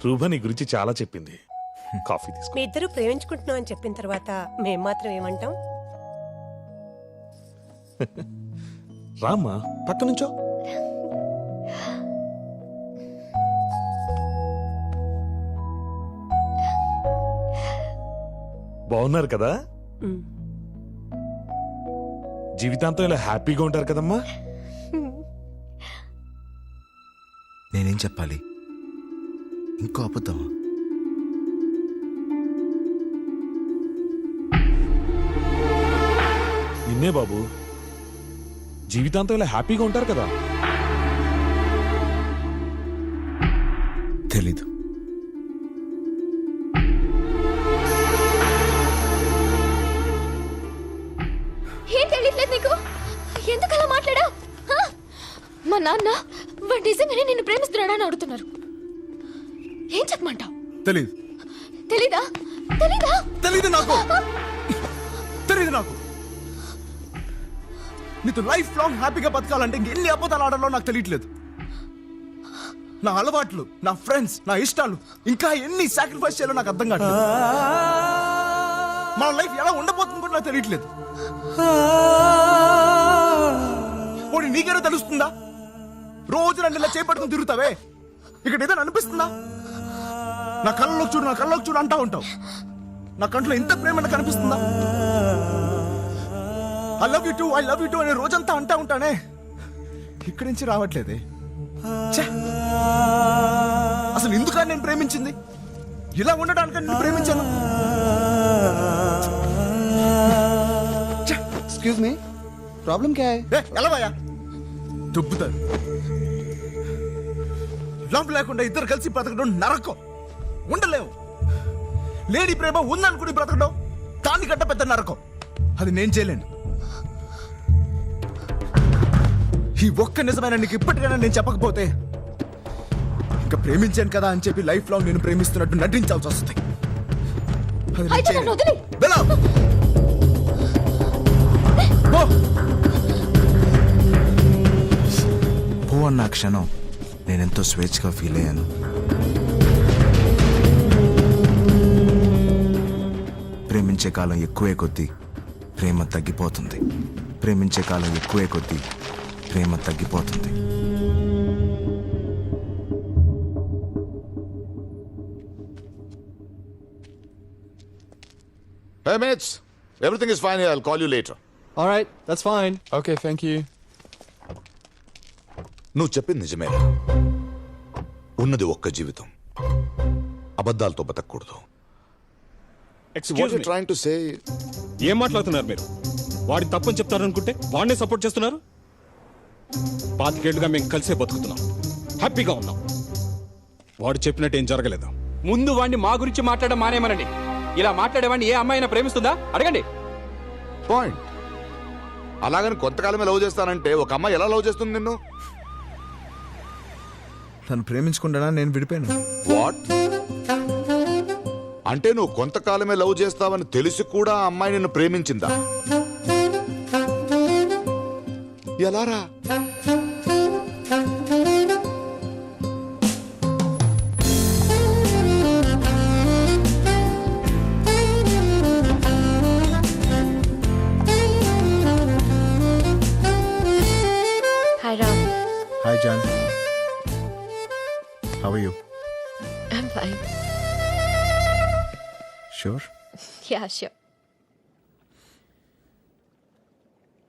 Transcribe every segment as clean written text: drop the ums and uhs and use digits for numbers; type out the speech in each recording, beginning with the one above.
రూప నీ గురించి చాలా చెప్పింది. కాఫీ తీసుకో. మీ ఇద్దరు ప్రేమించుకుంటున్నాం అని చెప్పిన తర్వాత మేం మాత్రం ఏమంటాం? రామ్మా పక్క నుంచో. బాగున్నారు కదా? ఉమ్. జీవితాంతం ఇలా హ్యాపీగా ఉంటారు కదమ్మా? నేనేం చెప్పాలి? ఇంకో అబద్ధమా? నిన్నే బాబు, జీవితాంతం ఇలా హ్యాపీగా ఉంటారు కదా? తెలీదు. ఏం తెలియట్లేదు నీకు? ఎందుకు అలా మాట్లాడా? మా నాన్న వాడు నిజంగానే నిన్ను ప్రేమిస్తున్నాడని అడుగుతున్నారు. ఏం చెప్పమంటావు? తెలీదు. తెలీదా? తెలీదా? తెలీదు నాకు. తెలీదు నాకు. నీతో లైఫ్ లాంగ్ హ్యాపీగా బతకాలంటే ఎన్ని అబద్ధాలు ఆడాలో నాకు తెలియట్లేదు. నా అలవాట్లు, నా ఫ్రెండ్స్, నా ఇష్టాలు, ఇంకా ఎన్ని సాక్రిఫైస్ చేయాలో నాకు అర్థం కావట్లేదు. మన లైఫ్ ఎలా ఉండబోతుంది కూడా నాకు తెలియట్లేదు. పోనీ నీకేనా తెలుస్తుందా? రోజు నన్ను ఇలా చేపట్టుకుని తిరుగుతావే, ఇక్కడ ఏదైనా అనిపిస్తుందా? నా కళ్ళలోకి చూడు, నా కళ్ళలోకి చూడు అంటా ఉంటావు. నా కంట్లో ఇంత ప్రేమ కనిపిస్తుందా? I love you two, I love you two అని రోజంతా అంటా ఉంటానే, ఇక్కడి నుంచి రావట్లేదే. ఛే! అసలు ఎందుకని నేను ప్రేమించింది? ఇలా ఉండడానికి నేను ప్రేమించాను. एक्सक्यूज मी, प्रॉब्लम क्या है? ఎలా భయ్యా దుబ్బుతారు. లవ్ లేకుండా ఇద్దరు కలిసి బ్రతకడం నరకం. ఉండలేవు. లేడీ ప్రేమ ఉందనుకుని బ్రతకడం దానికంటే పెద్ద నరకం. అది నేను చేయలేను. ఈ ఒక్క నిజమైన నీకు ఇప్పటికైనా నేను చెప్పకపోతే ఇంకా ప్రేమించాను కదా అని చెప్పి లైఫ్ లాంగ్ నేను ప్రేమిస్తున్నట్టు నటించాల్సి వస్తుంది. అది నేను అయితే నన్ను వదిలేయ్. బెలా! పో! పో అన్న క్షణం నేనెంతో స్వేచ్ఛగా ఫీల్ అయ్యాను. ప్రేమించే కాలం ఎక్కువే కొద్దీ ప్రేమ తగ్గిపోతుంది. ప్రేమించే కాలం ఎక్కువే కొద్దీ ప్రేమ తగ్గిపోతుంది. Hey mates, everything is fine here. I'll call you later. All right, that's fine. Okay, thank you. నువ్వు చెప్పింది నిజమేరా? ఉన్నది ఒక్క జీవితం. అబద్ధాలతో బతకూడదు. What you trying to say? ఏం మాట్లాడుతున్నారు మీరు? వాడి తప్పని చెప్తారనుకుంటే వాడినే సపోర్ట్ చేస్తున్నారు. 5 ఏళ్లుగా మేము కలిసే బతుకుతున్నాం, హ్యాపీగా ఉన్నాం. వాడు చెప్పినట్టు ఏం జరగలేదు. ముందు వాడిని మా గురించి మాట్లాడడం మానేమనండి. ఇలా మాట్లాడేవాడిని ఏ అమ్మాయినా ప్రేమిస్తుందా అడగండి. పాయింట్. అలాగని కొంతకాలమే లవ్ చేస్తానంటే ఒక అమ్మాయి ఎలా లవ్ చేస్తుంది నిన్ను? తను ప్రేమించుకుంటానా నేను విడిపోయాను. వాట్? అంటే నువ్వు కొంతకాలమే లవ్ చేస్తావని తెలిసి కూడా ఆ అమ్మాయి నిన్ను ప్రేమించిందా? ఎలారా? Hi Ram. Hi John. How are you? I'm fine. Sure? Yeah, sure.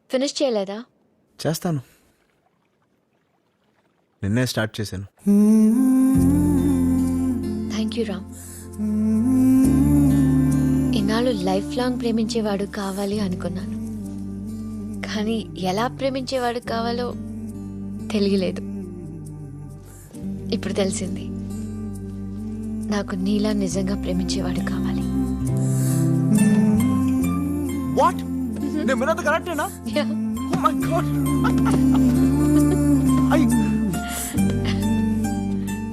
Finish చేయలేదా? చేస్తాను. నిన్నే స్టార్ట్ చేశాను. Thank you Ram. ఇన్నాళ్ళు లైఫ్ లాంగ్ ప్రేమించేవాడు కావాలి అనుకున్నాను, కానీ ఎలా ప్రేమించేవాడు కావాలో తెలియలేదు. ఇప్పుడు తెలిసింది. నాకు నీలా నిజంగా ప్రేమించేవాడు కావాలి. వాట్? నేను విన్నది కరెక్టేనా? Yeah. Oh my God.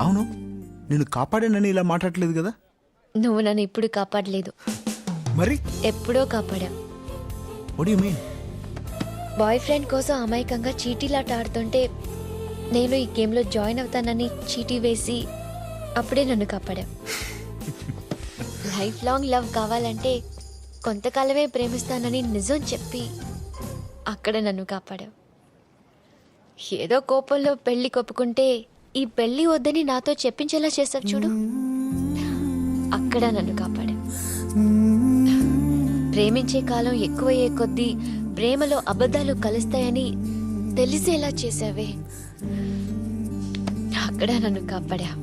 అవును, నేను కాపాడానని ఇలా మాట్లాడలేదు కదా? నువ్వు నన్ను ఇప్పుడు కాపాడలేదు, మరి ఎప్పుడో కాపాడా. What you mean? Boyfriend కోసం అమాయకంగా చీటీలాట ఆడుతుంటే నేను ఈ గేమ్లో జాయిన్ అవుతానని చీటీ వేసి అప్పుడే నన్ను కాపాడావు. లైఫ్ లాంగ్ లవ్ కావాలంటే కొంతకాలమే ప్రేమిస్తానని నిజం చెప్పి అక్కడ నన్ను కాపాడావు. ఏదో కోపంలో పెళ్లి కొప్పుకుంటే ఈ పెళ్లి వద్దని నాతో చెప్పించేలా చేసావు చూడు, అక్కడ నన్ను కాపాడావు. ప్రేమించే కాలం ఎక్కువయ్యే కొద్దీ ప్రేమలో అబద్ధాలు కలుస్తాయని తెలిసేలా చేసావే, అక్కడ నన్ను కాపాడావు.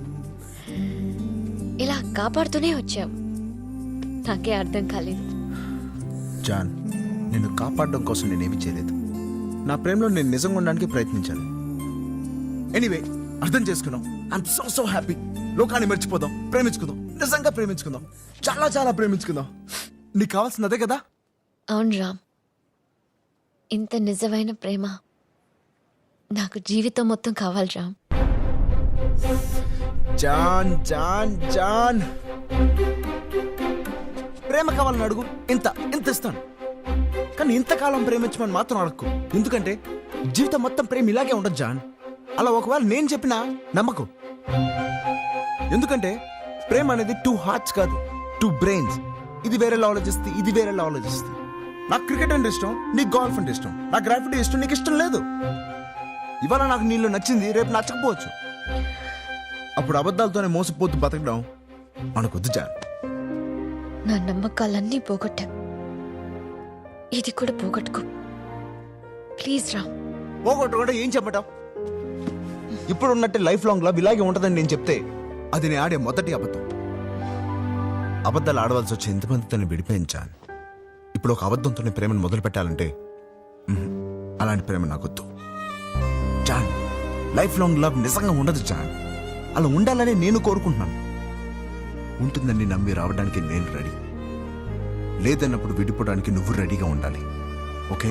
ఇలా కాపాడుతూనే వచ్చావు. నాకే అర్థం కాలేదు. జాన్, నిన్ను కాపాడడం కోసం నేనేమి చేయలేదు. నా ప్రేమలో నేను నిజంగా ఉండడానికి ప్రయత్నించాను. ఎనీవే, అర్థం చేసుకున్నాం. I'm so happy. లోకాన్ని మర్చిపోదాం, ప్రేమించుకుందాం, నిజంగా ప్రేమించుకుందాం, చాలా చాలా ప్రేమించుకుందాం. నీకు కావాల్సింది అదే కదా? అవును రామ్, ఇంత నిజమైన ప్రేమ నాకు జీవితం మొత్తం కావాలి రామ్. జాన్ జాన్ జాన్, ప్రేమ కావాలని అడుగు, ఇంత ఇంత ఇస్తాను. కానీ ఇంతకాలం ప్రేమించమని మాత్రం అడగకు. ఎందుకంటే జీవితం మొత్తం ప్రేమ ఇలాగే ఉండదు జాన్. అలా ఒకవేళ నేను చెప్పినా నమ్మకు. ఎందుకంటే ప్రేమ అనేది 2 హార్ట్స్ కాదు, 2 బ్రెయిన్స్. ఇది వేరేలా ఆలోచిస్తుంది, ఇది వేరేలా ఆలోచిస్తుంది. నాకు క్రికెట్ అంటే ఇష్టం, నీకు గోల్ఫ్ అంటే ఇష్టం. నాకు గ్రాఫిటీ ఇష్టం, నీకు ఇష్టం లేదు. ఇవాళ నాకు నీళ్ళు నచ్చింది, రేపు నచ్చకపోవచ్చు. అప్పుడు అబద్ధాలతోనే మోసపోతూ బతకడం మనకొద్దు జాన్. నా నమ్మకాలన్నీ పోగొట్టా, ఇది కూడా పోగొట్టుకో ప్లీజ్ రామ్. పోగొట్టుకుంటే ఏం చెప్పటం? ఇప్పుడు ఉన్నట్టే లైఫ్ లాంగ్ లవ్ ఇలాగే ఉంటుందని నేను చెప్తే అది నేను ఆడే మొదటి అబద్ధం. అబద్ధాలు ఆడవలసి వచ్చి ఎంతమందితో విడిపోయాను జాన్. ఇప్పుడు ఒక అబద్ధంతో ప్రేమను మొదలు పెట్టాలంటే అలాంటి ప్రేమ నాకొద్దు జాన్. లైఫ్ లాంగ్ లవ్ నిజంగా ఉండదు జాన్. అలా ఉండాలని నేను కోరుకుంటున్నాను. ఉంటుందని నమ్మి రావడానికి నేను రెడీ. లేదన్నప్పుడు విడిపోవడానికి నువ్వు రెడీగా ఉండాలి. ఓకే?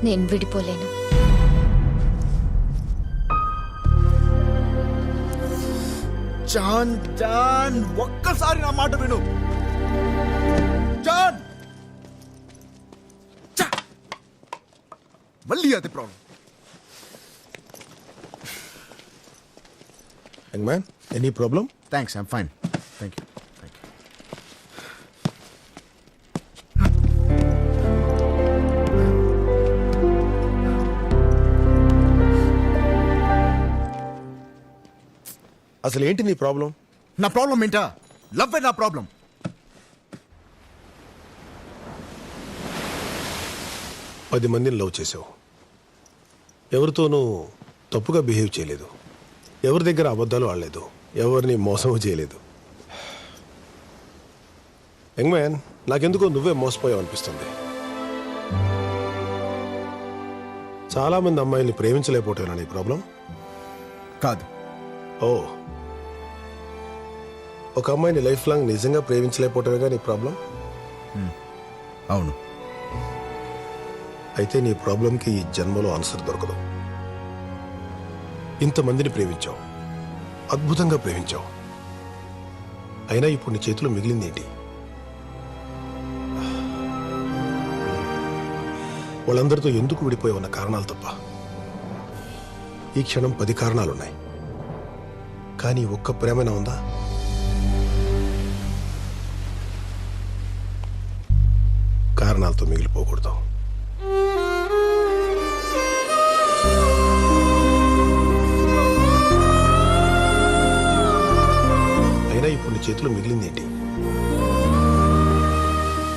నేను విడిపోలేను. జాన్ జాన్, ఒక్కసారి నా మాట విను జాన్. మళ్ళీ అది problem. Young man, any problem? Thanks, I'm fine. Thank you. అసలు ఏంటి నీ ప్రాబ్లం? నా ప్రాబ్లం ఏంటా? లవ్ నా ప్రాబ్లం. పది మందిని లవ్ చేసావు, ఎవరితోనూ తప్పుగా బిహేవ్ చేయలేదు, ఎవరి దగ్గర అబద్ధాలు ఆడలేదు, ఎవరిని మోసం చేయలేదు. యంగ్ మ్యాన్, నాకెందుకో నువ్వే మోసపోయావు అనిపిస్తుంది. చాలా మంది అమ్మాయిల్ని ప్రేమించలేకపోతున్నా నీ ప్రాబ్లం? కాదు. ఓ, ఒక అమ్మాయిని లైఫ్ లాంగ్ నిజంగా ప్రేమించలేకపోవటమేగా నీ ప్రాబ్లం? అవును. అయితే నీ ప్రాబ్లంకి ఈ జన్మలో ఆన్సర్ దొరకదు. ఇంతమందిని ప్రేమించావు, అద్భుతంగా ప్రేమించావు, అయినా ఇప్పుడు నీ చేతిలో మిగిలింది ఏంటి? వాళ్ళందరితో ఎందుకు విడిపోయావన్న కారణాలు తప్ప. ఈ క్షణం 10 కారణాలున్నాయి, కానీ ఒక్క ప్రేమైనా ఉందా? కారణాలతో మిగిలిపోకూడదు. అయినా ఇప్పుడు నీ చేతిలో మిగిలింది ఏంటి?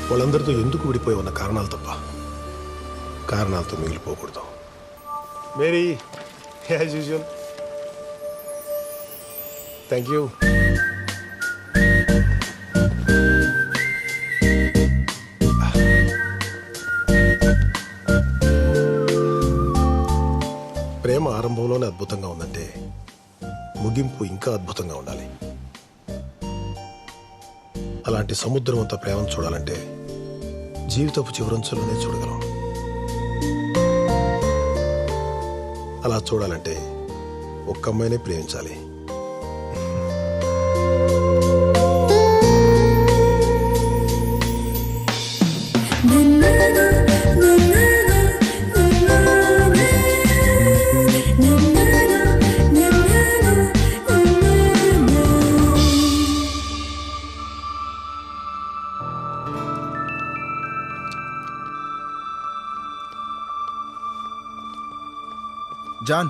వాళ్ళందరితో ఎందుకు విడిపోయావన్న కారణాలు తప్ప. కారణాలతో మిగిలిపోకూడదు. Mary, as usual. Thank you. ప్రేమ ఆరంభంలోనే అద్భుతంగా ఉందంటే ముగింపు ఇంకా అద్భుతంగా ఉండాలి. అలాంటి సముద్రం అంత ప్రేమను చూడాలంటే జీవితపు చివరంచులోనే చూడగలం. అలా చూడాలంటే ఒక్క అమ్మాయినే ప్రేమించాలి. జాన్,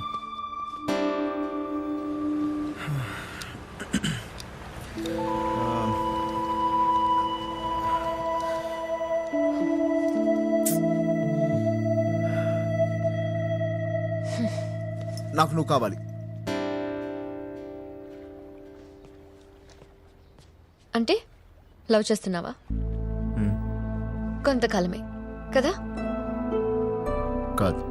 నాకు నువ్వు కావాలి. అంటే లవ్ చేస్తున్నావా? కొంతకాలమే కదా? కాదు,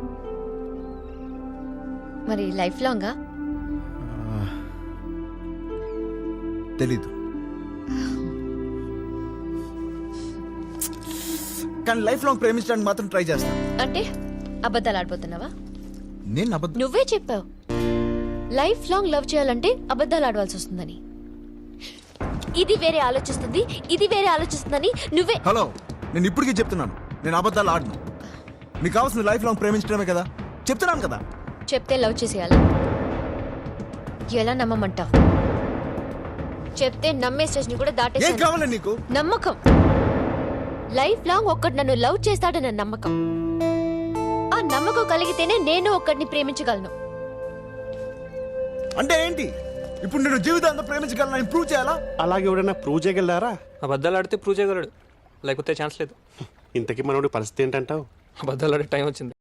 మరి లైఫ్ లాంగా? తెలీదు. కానీ లైఫ్ లాంగ్ ప్రేమించడానికి మాత్రం ట్రై చేస్తాను. అంటే అబద్ధాలు ఆడిపోతున్నావా? నేను అబద్ధం. నువ్వే చెప్పావు లైఫ్ లాంగ్ లవ్ చేయాలంటే అబద్ధాలు ఆడవలసి వస్తుందని. ఇది వేరే ఆలోచిస్తుంది, ఇది వేరే ఆలోచిస్తుందని నువ్వే. హలో, నేను ఇప్పటికీ చెప్తున్నాను, నేను అబద్ధాలు ఆడను. నీకు కావాల్సిన లైఫ్ లాంగ్ ప్రేమించడమే కదా, చెప్తున్నాను కదా. చెప్తే లవ్ చేసేయాలి. ఎలా నమ్మమంటావు? చెప్తే నమ్మే స్టేజ్ని కూడా ఏం దాటేసాను. కావాలి నీకు? నమ్మకం. లైఫ్ లాంగ్ ఒక్కడు నన్ను లవ్ చేస్తాడన్న నమ్మకం. ఆ నమ్మకం కలిగితేనే నేను ఒక్కడిని ప్రేమించగలను. అంటే ఏంటి? ఇప్పుడు నేను జీవితాంతం ప్రేమించగలను ప్రూవ్ చేయాలా? అలాగే ఎవడైనా ప్రూవ్ చేయగలరా? అబద్ధాలు ఆడితే ప్రూవ్ చేయగలడు, లేకపోతే ఛాన్స్ లేదు. ఇంతకీ మనోడి పరిస్థితి ఏంటంటావు? అబద్ధాలు ఆడే టైం వచ్చింది.